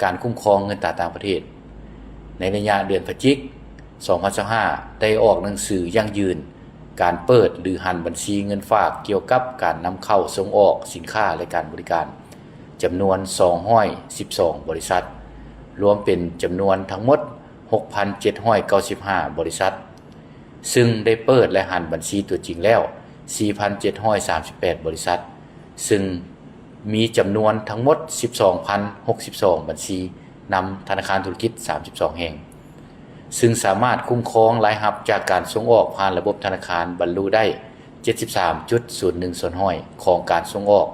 การคุ้มครองเงินตราต่างประเทศในระยะเดือนพฤศจิกายน 2025 ได้ออกหนังสือยั่งยืนการเปิดหรือหันบัญชีเงินฝากเกี่ยวกับการนำเข้าส่งออกสินค้าและการบริการจำนวน212บริษัทรวมเป็นจำนวนทั้งหมด 6,795 บริษัทซึ่งได้เปิดและหันบัญชีตัวจริงแล้ว 4,738 บริษัทซึ่งมีจำนวนทั้งหมด 12,062 บัญชีนำธนาคารธุรกิจ 32 แห่งซึ่งสามารถคุ้มครองรายรับจากการส่งออกผ่านระบบธนาคารบรรลุได้ 73.01% ของการส่งออก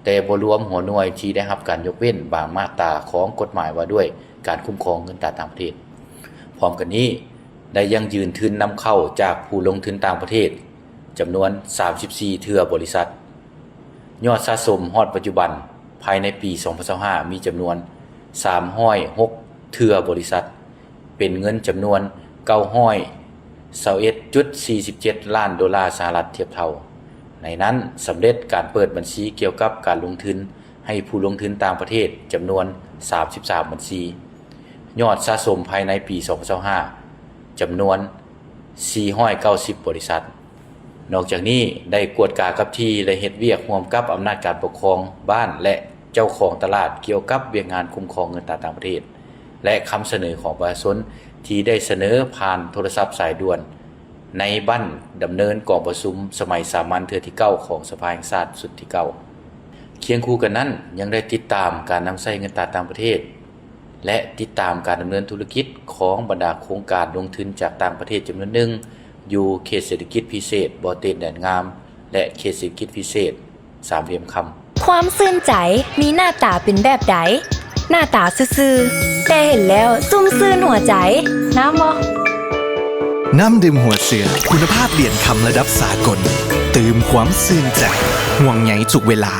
แต่บ่รวมหัวหน่วยที่ได้รับการยกเว้นบางมาตราของกฎหมายว่าด้วยการคุ้มครองเงินตราต่างประเทศพร้อมกันนี้ได้ยังยืนทุนนำเข้าจากผู้ลงทุนต่างประเทศจำนวน 34 เทื่อบริษัทยอดสะสมฮอดปัจจุบันภายในปี 2025 มีจำนวน 306 เทื่อบริษัทเป็นเงินจำนวน 921.47 ล้านดอลลาร์สหรัฐเทียบเท่าในนั้นสำเร็จการเปิดบัญชีเกี่ยวกับการลงทุนให้ผู้ลงทุนต่างประเทศจำนวน 33 บัญชียอดสะสมภายในปี 2025 จำนวน 490 บริษัทนอกจากนี้ได้กวดกากับที่และเฮ็ดเวียกร่วมกับอำนาจการปกครองบ้านและเจ้าของตลาดเกี่ยวกับเวียกงานคุ้มครองเงินตราต่างประเทศและคำเสนอของประชาชนที่ได้เสนอผ่านโทรศัพท์สายด่วนในบั้นดำเนินกองประชุมสมัยสามัญเทื่อที่9ของสภาแห่งชาติสุดที่9เคียงคู่กันนั้นยังได้ติดตามการนำใช้เงินตราต่างประเทศและติดตามการดำเนินธุรกิจของบรรดาโครงการลงทุนจากต่างประเทศจำนวนหนึ่งอยู่เขตเศรษฐกิจพิเศษบ่อเตนแดนงามและเขตเศรษฐกิจพิเศษสามเหลี่ยมคำความซื่นใจมีหน้าตาเป็นแบบใดหน้าตาซื่อๆแต่เห็นแล้วซุ่มซื่นหัวใจน้ำบ่น้ำดื่มหัวเสือคุณภาพเปลี่ยนคำระดับสากลตื่มความซื่นใจห่วงใยทุกเวลา